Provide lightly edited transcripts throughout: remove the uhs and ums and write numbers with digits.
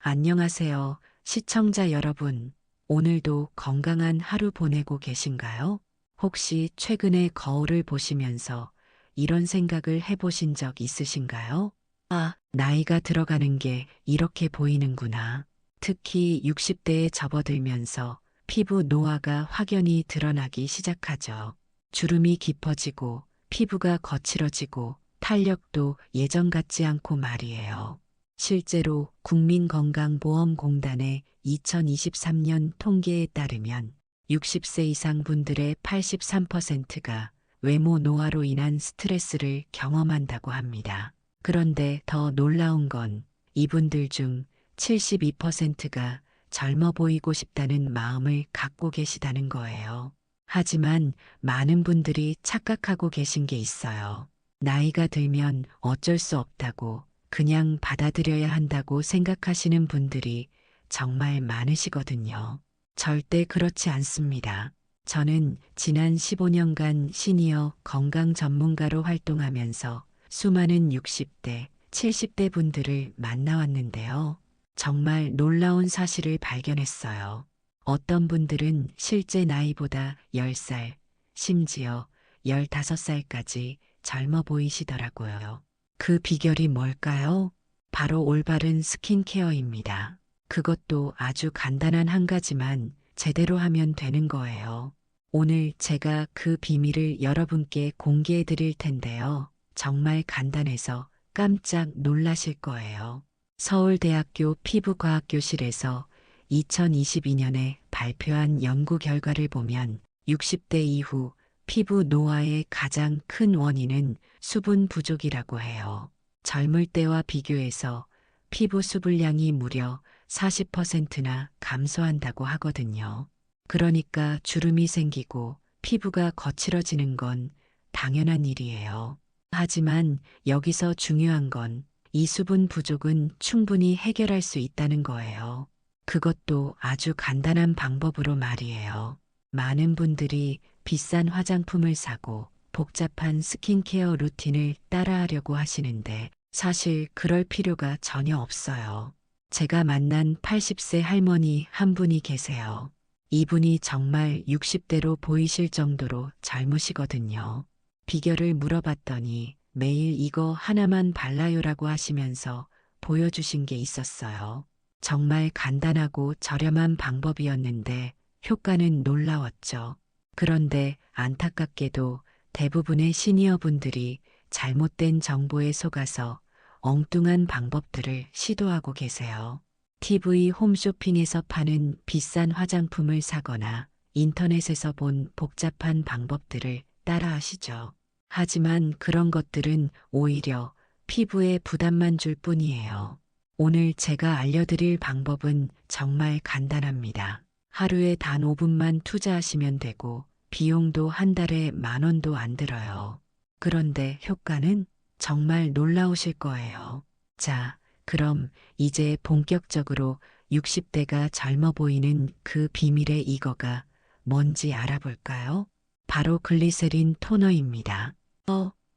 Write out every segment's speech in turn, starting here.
안녕하세요, 시청자 여러분. 오늘도 건강한 하루 보내고 계신가요? 혹시 최근에 거울을 보시면서 이런 생각을 해보신 적 있으신가요? 아, 나이가 들어가는 게 이렇게 보이는구나. 특히 60대에 접어들면서 피부 노화가 확연히 드러나기 시작하죠. 주름이 깊어지고 피부가 거칠어지고 탄력도 예전 같지 않고 말이에요. 실제로 국민건강보험공단의 2023년 통계에 따르면 60세 이상 분들의 83%가 외모 노화로 인한 스트레스를 경험한다고 합니다. 그런데 더 놀라운 건 이분들 중 72%가 젊어 보이고 싶다는 마음을 갖고 계시다는 거예요. 하지만 많은 분들이 착각하고 계신 게 있어요. 나이가 들면 어쩔 수 없다고 그냥 받아들여야 한다고 생각하시는 분들이 정말 많으시거든요. 절대 그렇지 않습니다. 저는 지난 15년간 시니어 건강 전문가로 활동하면서 수많은 60대, 70대 분들을 만나왔는데요. 정말 놀라운 사실을 발견했어요. 어떤 분들은 실제 나이보다 10살, 심지어 15살까지 젊어 보이시더라고요. 그 비결이 뭘까요? 바로 올바른 스킨케어입니다. 그것도 아주 간단한 한 가지만 제대로 하면 되는 거예요. 오늘 제가 그 비밀을 여러분께 공개해 드릴 텐데요. 정말 간단해서 깜짝 놀라실 거예요. 서울대학교 피부과학교실에서 2022년에 발표한 연구 결과를 보면 60대 이후 피부 노화의 가장 큰 원인은 수분 부족이라고 해요. 젊을 때와 비교해서 피부 수분량이 무려 40%나 감소한다고 하거든요. 그러니까 주름이 생기고 피부가 거칠어지는 건 당연한 일이에요. 하지만 여기서 중요한 건 이 수분 부족은 충분히 해결할 수 있다는 거예요. 그것도 아주 간단한 방법으로 말이에요. 많은 분들이 비싼 화장품을 사고 복잡한 스킨케어 루틴을 따라하려고 하시는데 사실 그럴 필요가 전혀 없어요. 제가 만난 80세 할머니 한 분이 계세요. 이분이 정말 60대로 보이실 정도로 젊으시거든요. 비결을 물어봤더니 매일 이거 하나만 발라요라고 하시면서 보여주신 게 있었어요. 정말 간단하고 저렴한 방법이었는데 효과는 놀라웠죠. 그런데 안타깝게도 대부분의 시니어 분들이 잘못된 정보에 속아서 엉뚱한 방법들을 시도하고 계세요. TV 홈쇼핑에서 파는 비싼 화장품을 사거나 인터넷에서 본 복잡한 방법들을 따라하시죠. 하지만 그런 것들은 오히려 피부에 부담만 줄 뿐이에요. 오늘 제가 알려드릴 방법은 정말 간단합니다. 하루에 단 5분만 투자하시면 되고 비용도 한 달에 10,000원도 안 들어요. 그런데 효과는 정말 놀라우실 거예요. 자, 그럼 이제 본격적으로 60대가 젊어 보이는 그 비밀의 이거가 뭔지 알아볼까요? 바로 글리세린 토너입니다.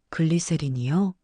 글리세린이요?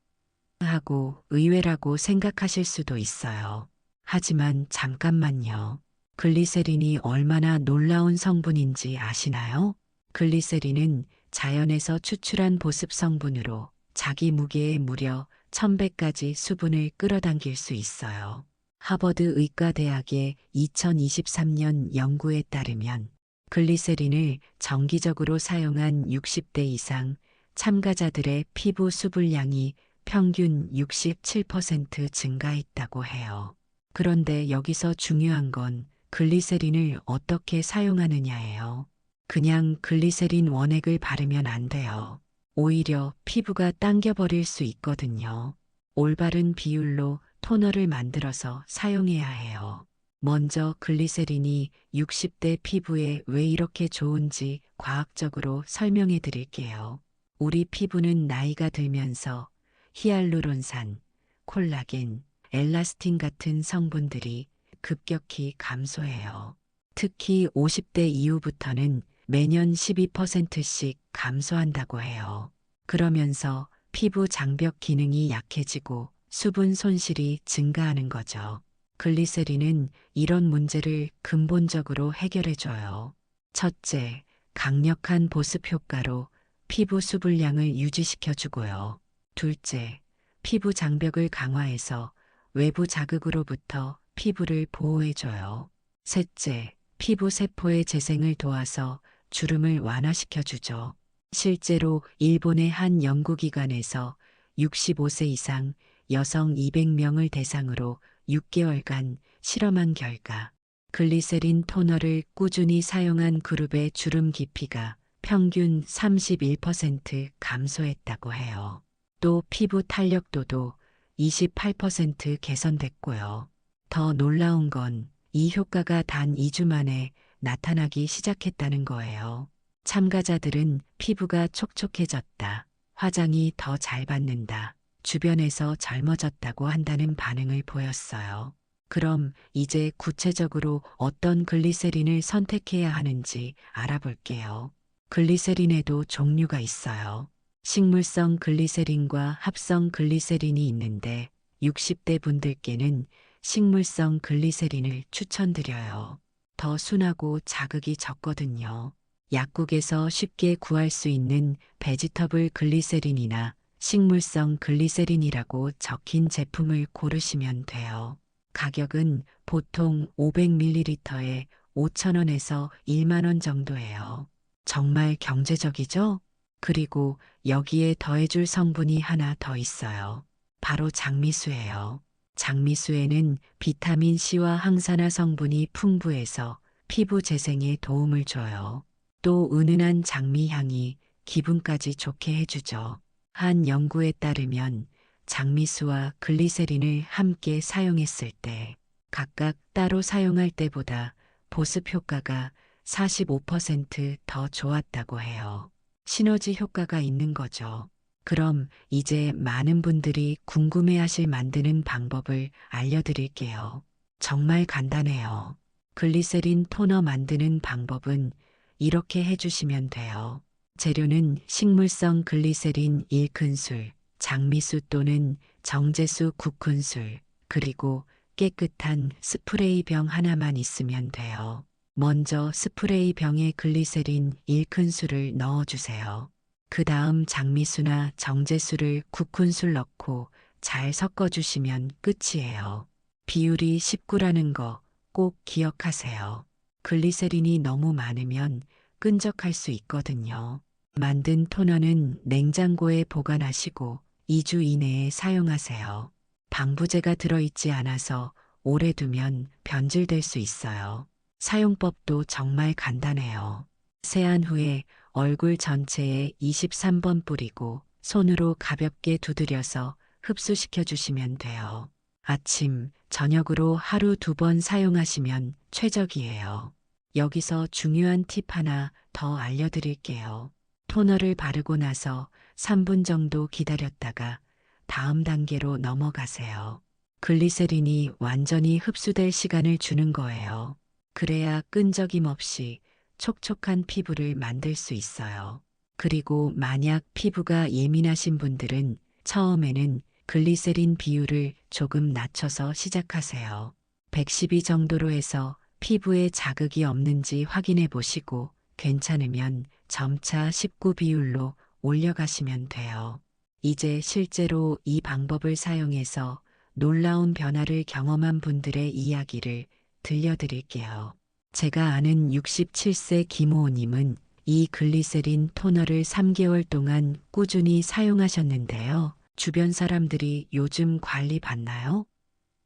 하고 의외라고 생각하실 수도 있어요. 하지만 잠깐만요. 글리세린이 얼마나 놀라운 성분인지 아시나요? 글리세린은 자연에서 추출한 보습 성분으로 자기 무게의 무려 1100가지 수분을 끌어당길 수 있어요. 하버드 의과대학의 2023년 연구에 따르면 글리세린을 정기적으로 사용한 60대 이상 참가자들의 피부 수분량이 평균 67% 증가했다고 해요. 그런데 여기서 중요한 건 글리세린을 어떻게 사용하느냐예요. 그냥 글리세린 원액을 바르면 안 돼요. 오히려 피부가 당겨버릴 수 있거든요. 올바른 비율로 토너를 만들어서 사용해야 해요. 먼저 글리세린이 60대 피부에 왜 이렇게 좋은지 과학적으로 설명해 드릴게요. 우리 피부는 나이가 들면서 히알루론산, 콜라겐, 엘라스틴 같은 성분들이 급격히 감소해요. 특히 50대 이후부터는 매년 12%씩 감소한다고 해요. 그러면서 피부 장벽 기능이 약해지고 수분 손실이 증가하는 거죠. 글리세린은 이런 문제를 근본적으로 해결해줘요. 첫째, 강력한 보습 효과로 피부 수분량을 유지시켜주고요. 둘째, 피부 장벽을 강화해서 외부 자극으로부터 피부를 보호해줘요. 셋째, 피부 세포의 재생을 도와서 주름을 완화시켜주죠. 실제로 일본의 한 연구기관에서 65세 이상 여성 200명을 대상으로 6개월간 실험한 결과 글리세린 토너를 꾸준히 사용한 그룹의 주름 깊이가 평균 31% 감소했다고 해요. 또 피부 탄력도도 28% 개선됐고요. 더 놀라운 건 이 효과가 단 2주 만에 나타나기 시작했다는 거예요. 참가자들은 피부가 촉촉해졌다, 화장이 더 잘 받는다, 주변에서 젊어졌다고 한다는 반응을 보였어요. 그럼 이제 구체적으로 어떤 글리세린을 선택해야 하는지 알아볼게요. 글리세린에도 종류가 있어요. 식물성 글리세린과 합성 글리세린이 있는데 60대 분들께는 식물성 글리세린을 추천드려요. 더 순하고 자극이 적거든요. 약국에서 쉽게 구할 수 있는 베지터블 글리세린이나 식물성 글리세린이라고 적힌 제품을 고르시면 돼요. 가격은 보통 500ml에 5,000원에서 1만 원 정도예요. 정말 경제적이죠? 그리고 여기에 더해줄 성분이 하나 더 있어요. 바로 장미수예요. 장미수에는 비타민 C와 항산화 성분이 풍부해서 피부 재생에 도움을 줘요. 또 은은한 장미 향이 기분까지 좋게 해주죠. 한 연구에 따르면 장미수와 글리세린을 함께 사용했을 때 각각 따로 사용할 때보다 보습 효과가 45% 더 좋았다고 해요. 시너지 효과가 있는 거죠. 그럼 이제 많은 분들이 궁금해하실 만드는 방법을 알려드릴게요. 정말 간단해요. 글리세린 토너 만드는 방법은 이렇게 해주시면 돼요. 재료는 식물성 글리세린 1큰술, 장미수 또는 정제수 9큰술, 그리고 깨끗한 스프레이 병 하나만 있으면 돼요. 먼저 스프레이 병에 글리세린 1큰술을 넣어주세요. 그 다음 장미수나 정제수를 9큰술 넣고 잘 섞어주시면 끝이에요. 비율이 19라는 거 꼭 기억하세요. 글리세린이 너무 많으면 끈적할 수 있거든요. 만든 토너는 냉장고에 보관하시고 2주 이내에 사용하세요. 방부제가 들어있지 않아서 오래 두면 변질될 수 있어요. 사용법도 정말 간단해요. 세안 후에 얼굴 전체에 23번 뿌리고 손으로 가볍게 두드려서 흡수시켜 주시면 돼요. 아침, 저녁으로 하루 2번 사용하시면 최적이에요. 여기서 중요한 팁 하나 더 알려드릴게요. 토너를 바르고 나서 3분 정도 기다렸다가 다음 단계로 넘어가세요. 글리세린이 완전히 흡수될 시간을 주는 거예요. 그래야 끈적임 없이 촉촉한 피부를 만들 수 있어요. 그리고 만약 피부가 예민하신 분들은 처음에는 글리세린 비율을 조금 낮춰서 시작하세요. 112 정도로 해서 피부에 자극이 없는지 확인해 보시고 괜찮으면 점차 19 비율로 올려가시면 돼요. 이제 실제로 이 방법을 사용해서 놀라운 변화를 경험한 분들의 이야기를 들려드릴게요. 제가 아는 67세 김호우님은 이 글리세린 토너를 3개월 동안 꾸준히 사용하셨는데요. 주변 사람들이 요즘 관리 받나요?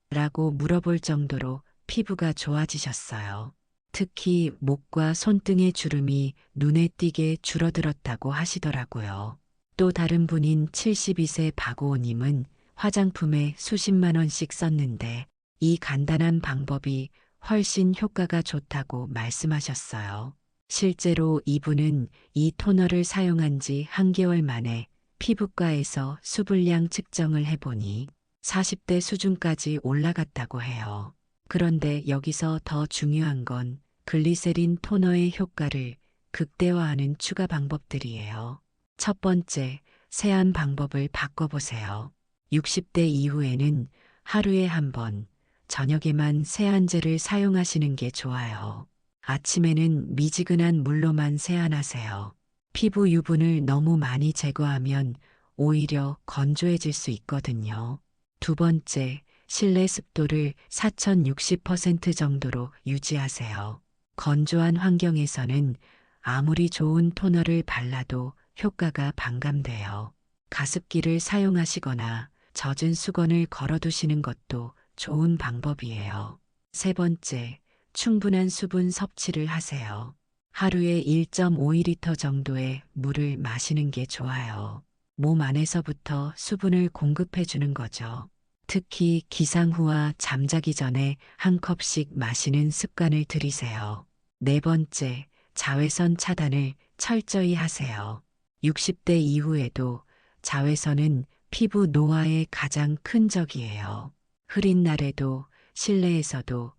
라고 물어볼 정도로 피부가 좋아지셨어요. 특히 목과 손등의 주름이 눈에 띄게 줄어들었다고 하시더라고요. 또 다른 분인 72세 박오호님은 화장품에 수십만 원씩 썼는데 이 간단한 방법이 훨씬 효과가 좋다고 말씀하셨어요. 실제로 이분은 이 토너를 사용한 지 한 개월 만에 피부과에서 수분량 측정을 해보니 40대 수준까지 올라갔다고 해요. 그런데 여기서 더 중요한 건 글리세린 토너의 효과를 극대화하는 추가 방법들이에요. 첫 번째, 세안 방법을 바꿔보세요. 60대 이후에는 하루에 한 번, 저녁에만 세안제를 사용하시는 게 좋아요. 아침에는 미지근한 물로만 세안하세요. 피부 유분을 너무 많이 제거하면 오히려 건조해질 수 있거든요. 두 번째, 실내 습도를 4060% 정도로 유지하세요. 건조한 환경에서는 아무리 좋은 토너를 발라도 효과가 반감돼요. 가습기를 사용하시거나 젖은 수건을 걸어두시는 것도 좋은 방법이에요. 세 번째, 충분한 수분 섭취를 하세요. 하루에 1.5리터 정도의 물을 마시는 게 좋아요. 몸 안에서부터 수분을 공급해 주는 거죠. 특히 기상 후와 잠자기 전에 한 컵씩 마시는 습관을 들이세요. 네 번째, 자외선 차단을 철저히 하세요. 60대 이후에도 자외선은 피부 노화의 가장 큰 적이에요. 흐린 날에도 실내에서도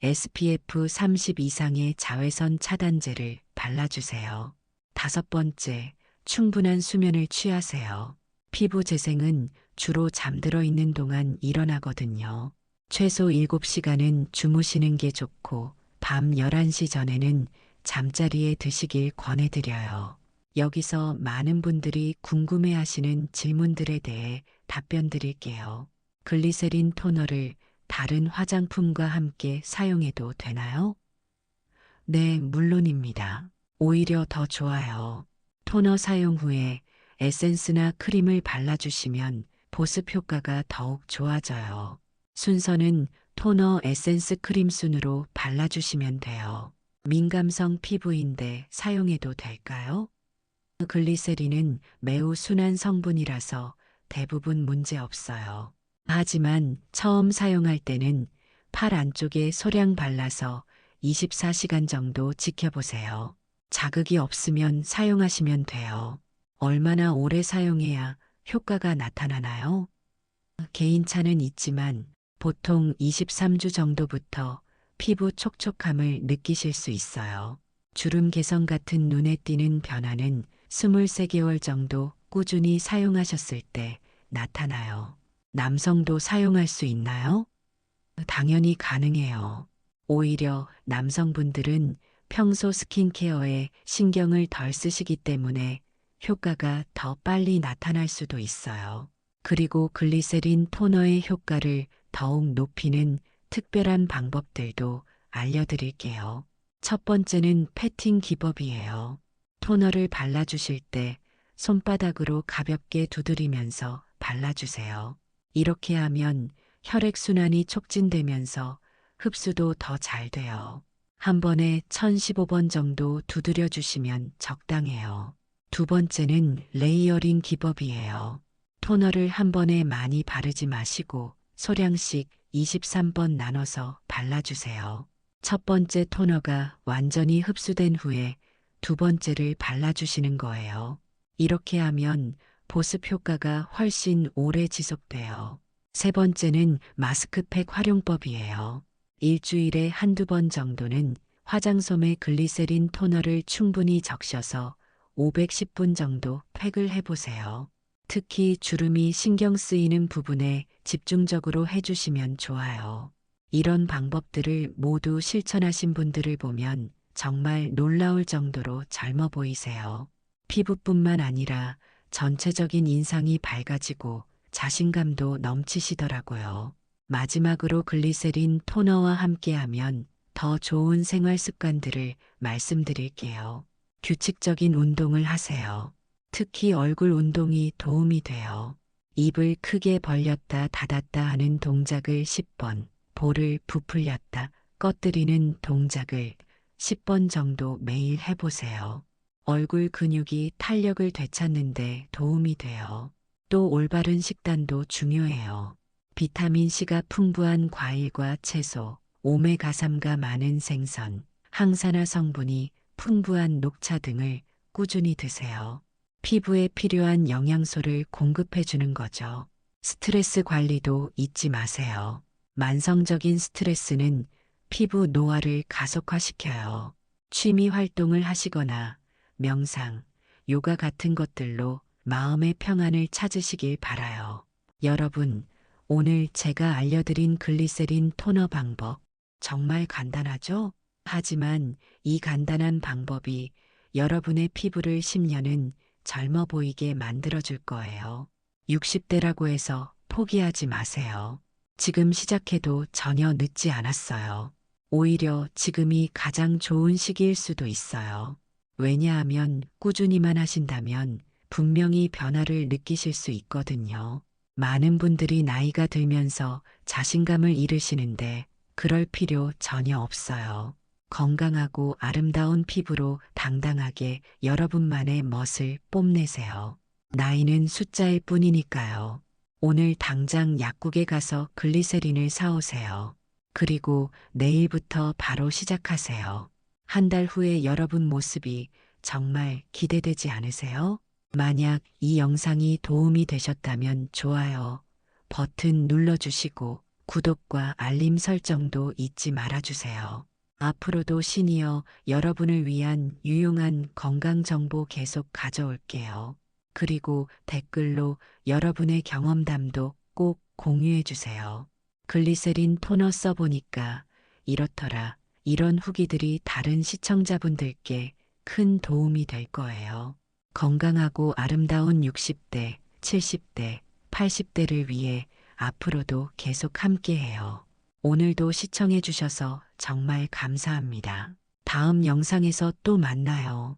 SPF 30 이상의 자외선 차단제를 발라주세요. 다섯 번째, 충분한 수면을 취하세요. 피부 재생은 주로 잠들어 있는 동안 일어나거든요. 최소 7시간은 주무시는 게 좋고 밤 11시 전에는 잠자리에 드시길 권해드려요. 여기서 많은 분들이 궁금해하시는 질문들에 대해 답변 드릴게요. 글리세린 토너를 다른 화장품과 함께 사용해도 되나요? 네, 물론입니다. 오히려 더 좋아요. 토너 사용 후에 에센스나 크림을 발라주시면 보습 효과가 더욱 좋아져요. 순서는 토너, 에센스, 크림 순으로 발라주시면 돼요. 민감성 피부인데 사용해도 될까요? 글리세린은 매우 순한 성분이라서 대부분 문제 없어요. 하지만 처음 사용할 때는 팔 안쪽에 소량 발라서 24시간 정도 지켜보세요. 자극이 없으면 사용하시면 돼요. 얼마나 오래 사용해야 효과가 나타나나요? 개인차는 있지만 보통 23주 정도부터 피부 촉촉함을 느끼실 수 있어요. 주름 개선 같은 눈에 띄는 변화는 23개월 정도 꾸준히 사용하셨을 때 나타나요. 남성도 사용할 수 있나요? 당연히 가능해요. 오히려 남성분들은 평소 스킨케어에 신경을 덜 쓰시기 때문에 효과가 더 빨리 나타날 수도 있어요. 그리고 글리세린 토너의 효과를 더욱 높이는 특별한 방법들도 알려드릴게요. 첫 번째는 패팅 기법이에요. 토너를 발라주실 때 손바닥으로 가볍게 두드리면서 발라주세요. 이렇게 하면 혈액순환이 촉진되면서 흡수도 더 잘 돼요. 한 번에 1015번 정도 두드려 주시면 적당해요. 두 번째는 레이어링 기법이에요. 토너를 한 번에 많이 바르지 마시고 소량씩 23번 나눠서 발라주세요. 첫 번째 토너가 완전히 흡수된 후에 두 번째를 발라주시는 거예요. 이렇게 하면 보습 효과가 훨씬 오래 지속돼요. 세 번째는 마스크팩 활용법이에요. 일주일에 한두 번 정도는 화장솜에 글리세린 토너를 충분히 적셔서 510분 정도 팩을 해보세요. 특히 주름이 신경 쓰이는 부분에 집중적으로 해주시면 좋아요. 이런 방법들을 모두 실천하신 분들을 보면 정말 놀라울 정도로 젊어 보이세요. 피부뿐만 아니라 전체적인 인상이 밝아지고 자신감도 넘치시더라고요. 마지막으로 글리세린 토너와 함께하면 더 좋은 생활 습관들을 말씀드릴게요. 규칙적인 운동을 하세요. 특히 얼굴 운동이 도움이 돼요. 입을 크게 벌렸다 닫았다 하는 동작을 10번, 볼을 부풀렸다 꺼뜨리는 동작을 10번 정도 매일 해보세요. 얼굴 근육이 탄력을 되찾는데 도움이 돼요. 또 올바른 식단도 중요해요. 비타민C가 풍부한 과일과 채소, 오메가3가 많은 생선, 항산화 성분이 풍부한 녹차 등을 꾸준히 드세요. 피부에 필요한 영양소를 공급해 주는 거죠. 스트레스 관리도 잊지 마세요. 만성적인 스트레스는 피부 노화를 가속화시켜요. 취미 활동을 하시거나 명상, 요가 같은 것들로 마음의 평안을 찾으시길 바라요. 여러분, 오늘 제가 알려드린 글리세린 토너 방법 정말 간단하죠? 하지만 이 간단한 방법이 여러분의 피부를 10년은 젊어 보이게 만들어줄 거예요. 60대라고 해서 포기하지 마세요. 지금 시작해도 전혀 늦지 않았어요. 오히려 지금이 가장 좋은 시기일 수도 있어요. 왜냐하면 꾸준히만 하신다면 분명히 변화를 느끼실 수 있거든요. 많은 분들이 나이가 들면서 자신감을 잃으시는데 그럴 필요 전혀 없어요. 건강하고 아름다운 피부로 당당하게 여러분만의 멋을 뽐내세요. 나이는 숫자일 뿐이니까요. 오늘 당장 약국에 가서 글리세린을 사오세요. 그리고 내일부터 바로 시작하세요. 한 달 후에 여러분 모습이 정말 기대되지 않으세요? 만약 이 영상이 도움이 되셨다면 좋아요 버튼 눌러주시고 구독과 알림 설정도 잊지 말아주세요. 앞으로도 시니어 여러분을 위한 유용한 건강 정보 계속 가져올게요. 그리고 댓글로 여러분의 경험담도 꼭 공유해 주세요. 글리세린 토너 써보니까 이렇더라. 이런 후기들이 다른 시청자분들께 큰 도움이 될 거예요. 건강하고 아름다운 60대, 70대, 80대를 위해 앞으로도 계속 함께해요. 오늘도 시청해 주셔서 정말 감사합니다. 다음 영상에서 또 만나요.